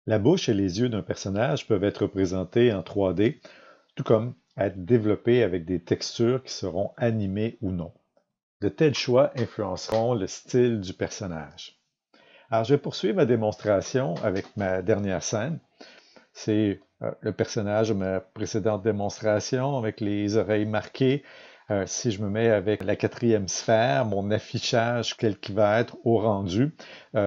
La bouche et les yeux d'un personnage peuvent être représentés en 3D, tout comme être développés avec des textures qui seront animées ou non. De tels choix influenceront le style du personnage. Alors, je vais poursuivre ma démonstration avec ma dernière scène. C'est le personnage de ma précédente démonstration avec les oreilles marquées. Si je me mets avec la quatrième sphère, mon affichage, quel qu'il va être au rendu,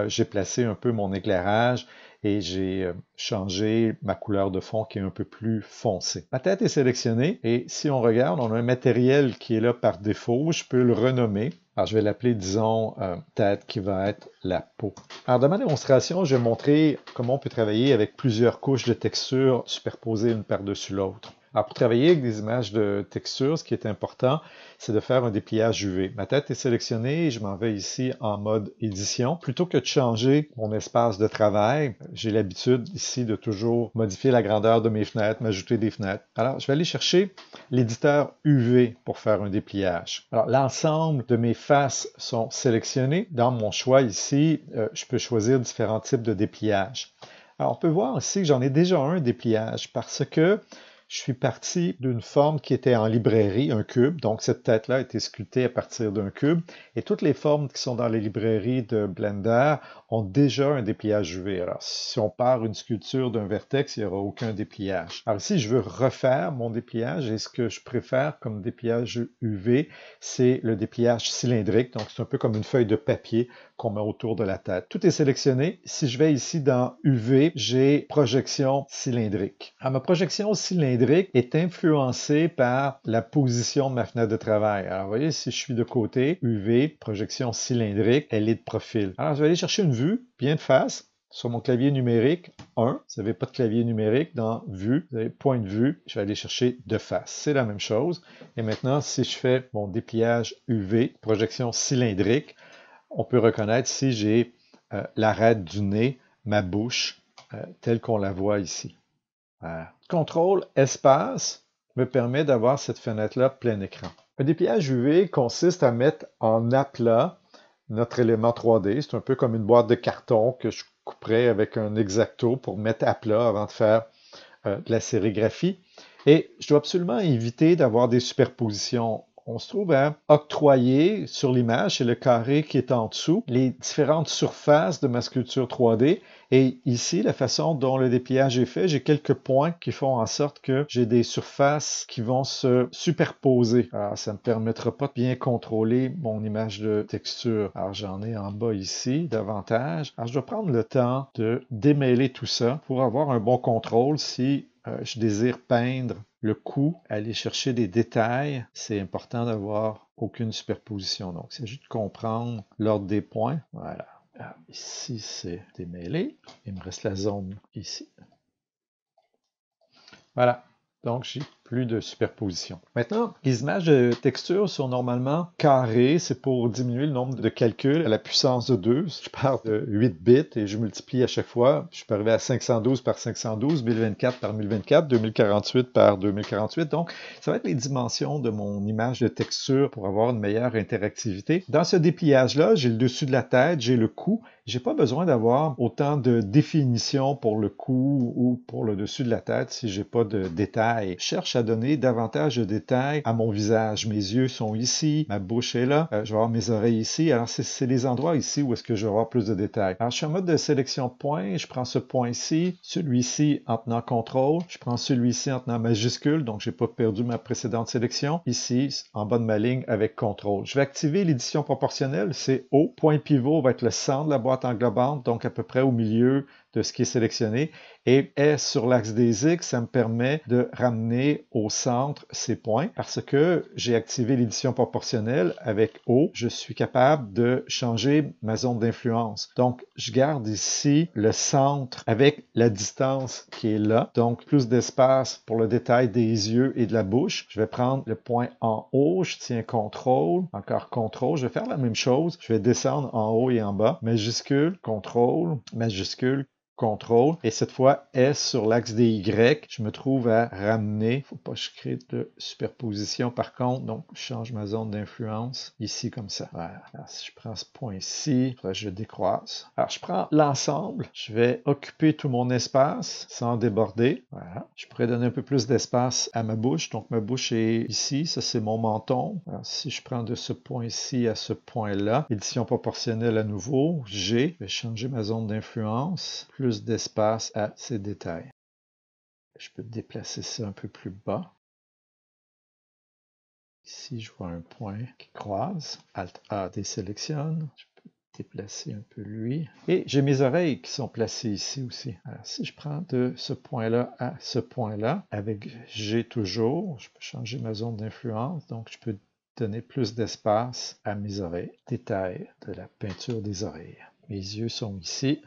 j'ai placé un peu mon éclairage et j'ai changé ma couleur de fond qui est un peu plus foncée. Ma tête est sélectionnée et si on regarde, on a un matériel qui est là par défaut. Je peux le renommer. Alors, je vais l'appeler, disons, tête qui va être la peau. Alors, dans ma démonstration, je vais montrer comment on peut travailler avec plusieurs couches de texture superposées une par-dessus l'autre. Alors, pour travailler avec des images de texture, ce qui est important, c'est de faire un dépliage UV. Ma tête est sélectionnée et je m'en vais ici en mode édition. Plutôt que de changer mon espace de travail, j'ai l'habitude ici de toujours modifier la grandeur de mes fenêtres, m'ajouter des fenêtres. Alors, je vais aller chercher l'éditeur UV pour faire un dépliage. Alors, l'ensemble de mes faces sont sélectionnées. Dans mon choix ici, je peux choisir différents types de dépliage. Alors, on peut voir ici que j'en ai déjà un dépliage parce que je suis parti d'une forme qui était en librairie, un cube. Donc, cette tête-là a été sculptée à partir d'un cube. Et toutes les formes qui sont dans les librairies de Blender ont déjà un dépliage UV. Alors, si on part une sculpture d'un vertex, il n'y aura aucun dépliage. Alors ici, je veux refaire mon dépliage et ce que je préfère comme dépliage UV, c'est le dépliage cylindrique. Donc, c'est un peu comme une feuille de papier qu'on met autour de la tête. Tout est sélectionné. Si je vais ici dans UV, j'ai projection cylindrique. Alors, ma projection cylindrique est influencée par la position de ma fenêtre de travail. Alors, vous voyez, si je suis de côté, UV, projection cylindrique, elle est de profil. Alors, je vais aller chercher une vue bien de face. Sur mon clavier numérique, 1. Vous n'avez pas de clavier numérique dans Vue. Vous avez point de vue. Je vais aller chercher de face. C'est la même chose. Et maintenant, si je fais mon dépliage UV, projection cylindrique, on peut reconnaître si j'ai l'arête du nez, ma bouche, telle qu'on la voit ici. Voilà. Contrôle espace me permet d'avoir cette fenêtre-là plein écran. Un dépliage UV consiste à mettre en aplat notre élément 3D. C'est un peu comme une boîte de carton que je couperais avec un X-Acto pour mettre à plat avant de faire de la sérigraphie. Et je dois absolument éviter d'avoir des superpositions. On se trouve à octroyer sur l'image, c'est le carré qui est en dessous, les différentes surfaces de ma sculpture 3D. Et ici, la façon dont le dépliage est fait, j'ai quelques points qui font en sorte que j'ai des surfaces qui vont se superposer. Alors, ça ne me permettra pas de bien contrôler mon image de texture. Alors, j'en ai en bas ici, davantage. Alors, je dois prendre le temps de démêler tout ça pour avoir un bon contrôle si je désire peindre le cou, aller chercher des détails. C'est important d'avoir aucune superposition. Donc, il s'agit de comprendre l'ordre des points. Voilà. Alors, ici, c'est démêlé. Il me reste la zone ici. Voilà. Donc, j'ai plus de superposition. Maintenant, les images de texture sont normalement carrées. C'est pour diminuer le nombre de calculs à la puissance de 2. Je pars de 8 bits et je multiplie à chaque fois. Je peux arriver à 512 par 512, 1024 par 1024, 2048 par 2048. Donc, ça va être les dimensions de mon image de texture pour avoir une meilleure interactivité. Dans ce dépliage-là, j'ai le dessus de la tête, j'ai le cou. J'ai pas besoin d'avoir autant de définition pour le cou ou pour le dessus de la tête si j'ai pas de détails. Je cherche à donner davantage de détails à mon visage. Mes yeux sont ici, ma bouche est là, je vais avoir mes oreilles ici. Alors, c'est les endroits ici où est-ce que je vais avoir plus de détails. Alors, je suis en mode de sélection de points. Je prends ce point ici, celui-ci en tenant CTRL. Je prends celui-ci en tenant majuscule, donc j'ai pas perdu ma précédente sélection. Ici, en bas de ma ligne avec CTRL. Je vais activer l'édition proportionnelle, c'est O. Point pivot va être le centre de la boîte englobante, donc à peu près au milieu de ce qui est sélectionné. Et S sur l'axe des X, ça me permet de ramener au centre ces points parce que j'ai activé l'édition proportionnelle avec O. Je suis capable de changer ma zone d'influence. Donc, je garde ici le centre avec la distance qui est là. Donc, plus d'espace pour le détail des yeux et de la bouche. Je vais prendre le point en haut. Je tiens CTRL, encore CTRL. Je vais faire la même chose. Je vais descendre en haut et en bas. Majuscule, CTRL, majuscule, contrôle, et cette fois S sur l'axe des Y, je me trouve à ramener, faut pas que je crée de superposition par contre, donc je change ma zone d'influence ici comme ça. Voilà. Alors, si je prends ce point-ci, je décroise. Alors je prends l'ensemble, je vais occuper tout mon espace sans déborder. Voilà. Je pourrais donner un peu plus d'espace à ma bouche, donc ma bouche est ici, ça c'est mon menton. Alors si je prends de ce point-ci à ce point-là, édition proportionnelle à nouveau, G, je vais changer ma zone d'influence, plus d'espace à ces détails. Je peux déplacer ça un peu plus bas. Ici, je vois un point qui croise. Alt-A désélectionne. Je peux déplacer un peu lui. Et j'ai mes oreilles qui sont placées ici aussi. Alors, si je prends de ce point-là à ce point-là, avec G toujours, je peux changer ma zone d'influence. Donc, je peux donner plus d'espace à mes oreilles. Détail de la peinture des oreilles. Mes yeux sont ici.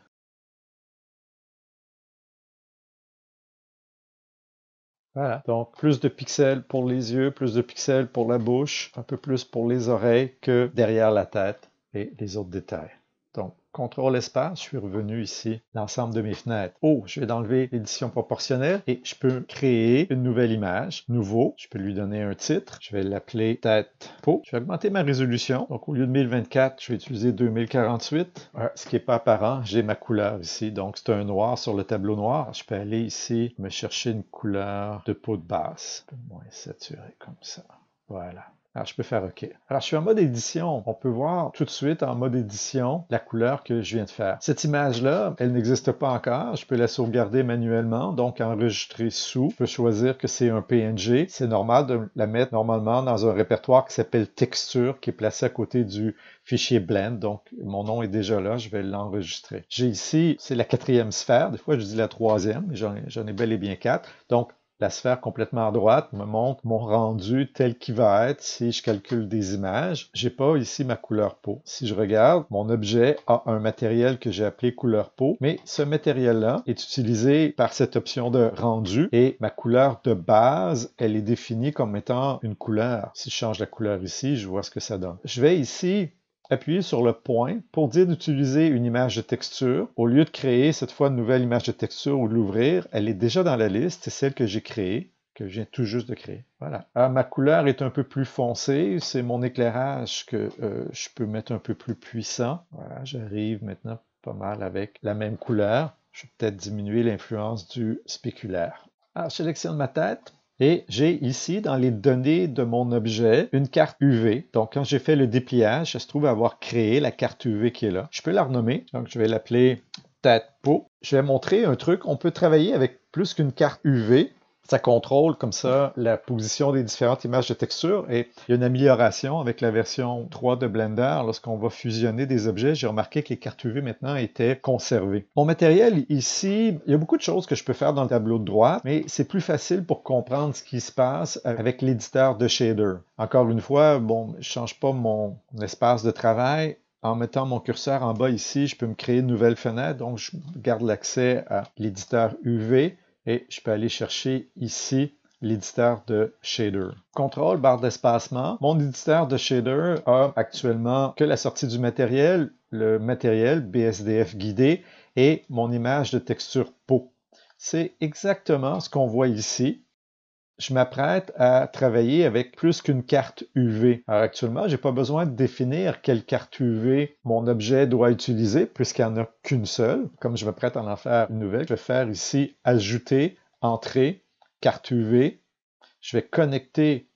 Voilà, donc plus de pixels pour les yeux, plus de pixels pour la bouche, un peu plus pour les oreilles que derrière la tête et les autres détails. Donc, contrôle espace, je suis revenu ici, l'ensemble de mes fenêtres. Oh, je vais enlever l'édition proportionnelle et je peux créer une nouvelle image. Nouveau, je peux lui donner un titre. Je vais l'appeler tête peau. Je vais augmenter ma résolution. Donc, au lieu de 1024, je vais utiliser 2048. Ce qui n'est pas apparent, j'ai ma couleur ici. Donc, c'est un noir sur le tableau noir. Je peux aller ici, me chercher une couleur de peau de base. Un peu moins saturé comme ça. Voilà. Alors, je peux faire OK. Alors, je suis en mode édition. On peut voir tout de suite en mode édition la couleur que je viens de faire. Cette image-là, elle n'existe pas encore. Je peux la sauvegarder manuellement, donc enregistrer sous. Je peux choisir que c'est un PNG. C'est normal de la mettre normalement dans un répertoire qui s'appelle texture, qui est placé à côté du fichier blend. Donc, mon nom est déjà là. Je vais l'enregistrer. J'ai ici, c'est la 4e sphère. Des fois, je dis la 3e, mais j'en ai bel et bien 4. Donc, la sphère complètement à droite me montre mon rendu tel qu'il va être si je calcule des images. J'ai pas ici ma couleur peau. Si je regarde, mon objet a un matériel que j'ai appelé couleur peau, mais ce matériel-là est utilisé par cette option de rendu et ma couleur de base, elle est définie comme étant une couleur. Si je change la couleur ici, je vois ce que ça donne. Je vais ici appuyer sur le point pour dire d'utiliser une image de texture. Au lieu de créer cette fois une nouvelle image de texture ou de l'ouvrir, elle est déjà dans la liste, c'est celle que j'ai créée, que je viens tout juste de créer. Voilà. Alors, ma couleur est un peu plus foncée, c'est mon éclairage que je peux mettre un peu plus puissant. Voilà, j'arrive maintenant pas mal avec la même couleur. Je vais peut-être diminuer l'influence du spéculaire. Alors, je sélectionne ma tête. Et j'ai ici, dans les données de mon objet, une carte UV. Donc, quand j'ai fait le dépliage, ça se trouve avoir créé la carte UV qui est là. Je peux la renommer. Donc, je vais l'appeler tête peau. Je vais montrer un truc. On peut travailler avec plus qu'une carte UV. Ça contrôle comme ça la position des différentes images de texture et il y a une amélioration avec la version 3 de Blender. Lorsqu'on va fusionner des objets, j'ai remarqué que les cartes UV maintenant étaient conservées. Mon matériel ici, il y a beaucoup de choses que je peux faire dans le tableau de droite, mais c'est plus facile pour comprendre ce qui se passe avec l'éditeur de shader. Encore une fois, bon, je change pas mon espace de travail. En mettant mon curseur en bas ici, je peux me créer une nouvelle fenêtre, donc je garde l'accès à l'éditeur UV. Et je peux aller chercher ici l'éditeur de shader. Contrôle, barre d'espacement. Mon éditeur de shader a actuellement que la sortie du matériel, le matériel BSDF guidé et mon image de texture peau. C'est exactement ce qu'on voit ici. Je m'apprête à travailler avec plus qu'une carte UV. Alors actuellement, je n'ai pas besoin de définir quelle carte UV mon objet doit utiliser puisqu'il n'y en a qu'une seule. Comme je m'apprête à en faire une nouvelle, je vais faire ici « Ajouter »,« Entrée »,« Carte UV ». Je vais connecter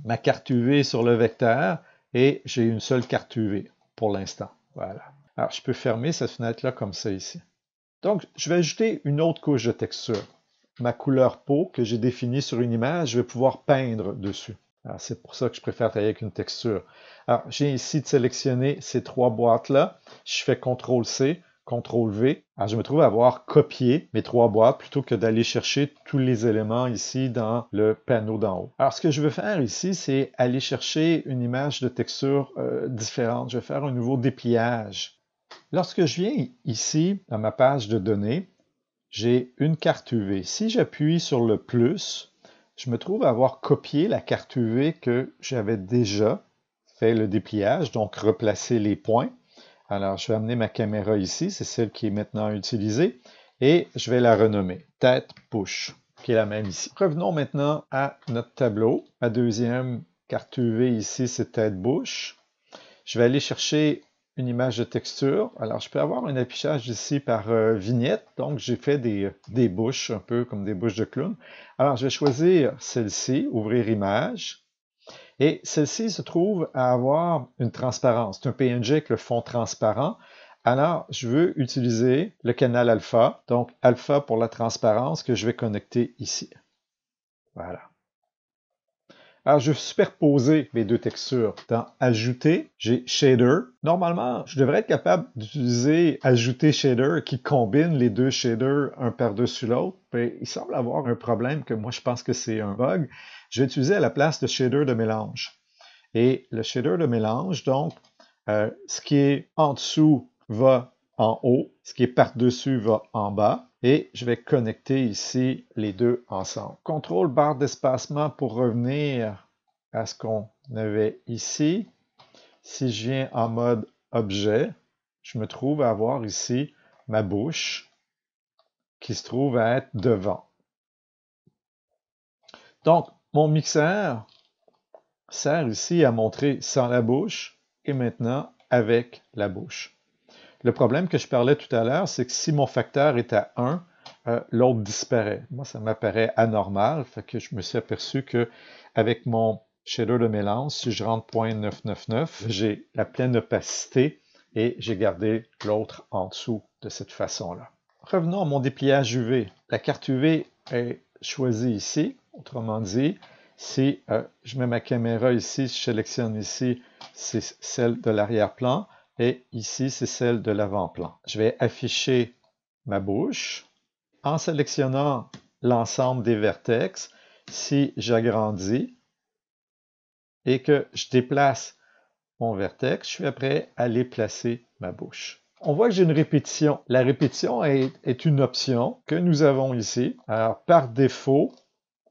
ma carte UV sur le vecteur et j'ai une seule carte UV pour l'instant. Voilà. Alors, je peux fermer cette fenêtre-là comme ça ici. Donc, je vais ajouter une autre couche de texture. Ma couleur peau que j'ai définie sur une image, je vais pouvoir peindre dessus. C'est pour ça que je préfère travailler avec une texture. Alors, j'ai ici de sélectionner ces 3 boîtes-là. Je fais CTRL-C, CTRL-V. Alors, je me trouve à avoir copié mes 3 boîtes plutôt que d'aller chercher tous les éléments ici dans le panneau d'en haut. Alors, ce que je veux faire ici, c'est aller chercher une image de texture différente. Je vais faire un nouveau dépliage. Lorsque je viens ici, dans ma page de données, j'ai une carte UV. Si j'appuie sur le plus, je me trouve à avoir copié la carte UV que j'avais déjà fait le dépliage, donc replacer les points. Alors, je vais amener ma caméra ici, c'est celle qui est maintenant utilisée, et je vais la renommer tête push, qui est la même ici. Revenons maintenant à notre tableau. Ma deuxième carte UV ici, c'est tête bouche. Je vais aller chercher une image de texture. Alors, je peux avoir un affichage ici par vignette. Donc, j'ai fait des bouches, un peu comme des bouches de clown. Alors, je vais choisir celle-ci, ouvrir image. Et celle-ci se trouve à avoir une transparence. C'est un PNG avec le fond transparent. Alors, je veux utiliser le canal alpha. Donc, alpha pour la transparence que je vais connecter ici. Voilà. Alors, je vais superposer mes deux textures. Dans Ajouter, j'ai Shader. Normalement, je devrais être capable d'utiliser Ajouter Shader qui combine les deux shaders un par-dessus l'autre. Mais il semble avoir un problème que moi, je pense que c'est un bug. Je vais utiliser à la place le shader de mélange. Et le shader de mélange, donc, ce qui est en dessous va en haut, ce qui est par-dessus va en bas. Et je vais connecter ici les deux ensemble. Contrôle barre d'espacement pour revenir à ce qu'on avait ici. Si je viens en mode objet, je me trouve à avoir ici ma bouche qui se trouve à être devant. Donc, mon mixeur sert ici à montrer sans la bouche et maintenant avec la bouche. Le problème que je parlais tout à l'heure, c'est que si mon facteur est à 1, l'autre disparaît. Moi, ça m'apparaît anormal, fait que je me suis aperçu que avec mon shader de mélange, si je rentre 0.999, j'ai la pleine opacité et j'ai gardé l'autre en dessous de cette façon-là. Revenons à mon dépliage UV. La carte UV est choisie ici. Autrement dit, si je mets ma caméra ici, je sélectionne ici, c'est celle de l'arrière-plan. Et ici, c'est celle de l'avant-plan. Je vais afficher ma bouche. En sélectionnant l'ensemble des vertex, si j'agrandis et que je déplace mon vertex, je suis prêt à aller placer ma bouche. On voit que j'ai une répétition. La répétition est une option que nous avons ici. Alors, par défaut,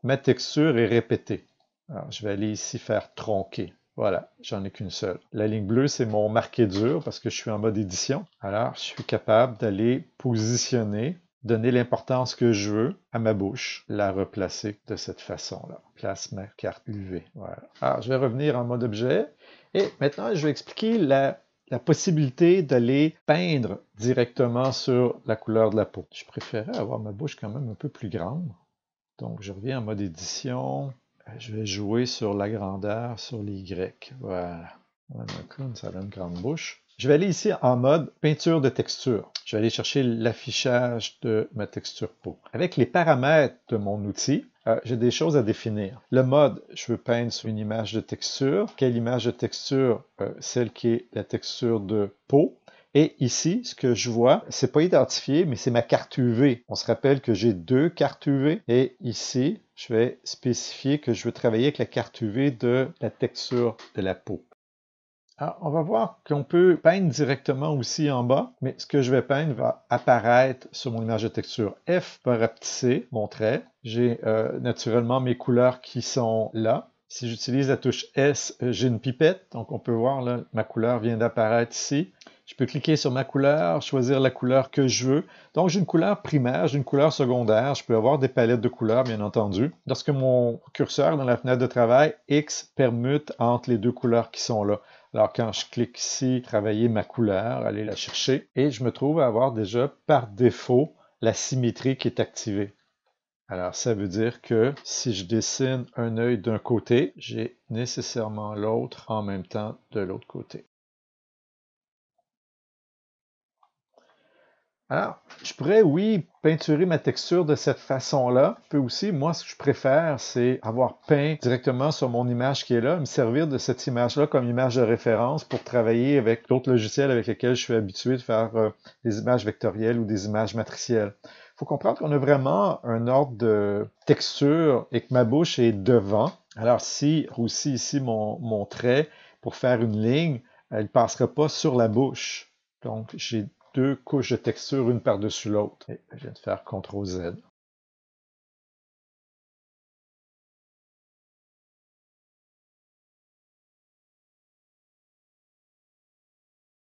ma texture est répétée. Alors, je vais aller ici faire tronquer. Voilà, j'en ai qu'une seule. La ligne bleue, c'est mon marqué dur parce que je suis en mode édition. Alors, je suis capable d'aller positionner, donner l'importance que je veux à ma bouche, la replacer de cette façon-là. Place ma carte UV. Voilà. Alors, je vais revenir en mode objet. Et maintenant, je vais expliquer la possibilité d'aller peindre directement sur la couleur de la peau. Je préférais avoir ma bouche quand même un peu plus grande. Donc, je reviens en mode édition. Je vais jouer sur la grandeur, sur les Y. Voilà. Ça donne une grande bouche. Je vais aller ici en mode peinture de texture. Je vais aller chercher l'affichage de ma texture peau. Avec les paramètres de mon outil, j'ai des choses à définir. Le mode, je veux peindre sur une image de texture. Quelle image de texture? Celle qui est la texture de peau. Et ici, ce que je vois, c'est pas identifié, mais c'est ma carte UV. On se rappelle que j'ai deux cartes UV. Et ici, je vais spécifier que je veux travailler avec la carte UV de la texture de la peau. Alors, on va voir qu'on peut peindre directement aussi en bas, mais ce que je vais peindre va apparaître sur mon image de texture. F va rapetisser mon trait. J'ai naturellement mes couleurs qui sont là. Si j'utilise la touche S, j'ai une pipette. Donc, on peut voir, là, ma couleur vient d'apparaître ici. Je peux cliquer sur ma couleur, choisir la couleur que je veux. Donc, j'ai une couleur primaire, j'ai une couleur secondaire. Je peux avoir des palettes de couleurs, bien entendu. Lorsque mon curseur dans la fenêtre de travail, X permute entre les deux couleurs qui sont là. Alors, quand je clique ici, travailler ma couleur, aller la chercher, et je me trouve à avoir déjà, par défaut, la symétrie qui est activée. Alors, ça veut dire que si je dessine un œil d'un côté, j'ai nécessairement l'autre en même temps de l'autre côté. Alors, je pourrais, oui, peinturer ma texture de cette façon-là. Je peux aussi, moi, ce que je préfère, c'est avoir peint directement sur mon image qui est là, me servir de cette image-là comme image de référence pour travailler avec d'autres logiciels avec lesquels je suis habitué de faire des images vectorielles ou des images matricielles. Il faut comprendre qu'on a vraiment un ordre de texture et que ma bouche est devant. Alors, si aussi ici mon trait pour faire une ligne, elle ne passera pas sur la bouche. Donc, j'ai deux couches de texture une par-dessus l'autre. Je viens de faire CTRL Z.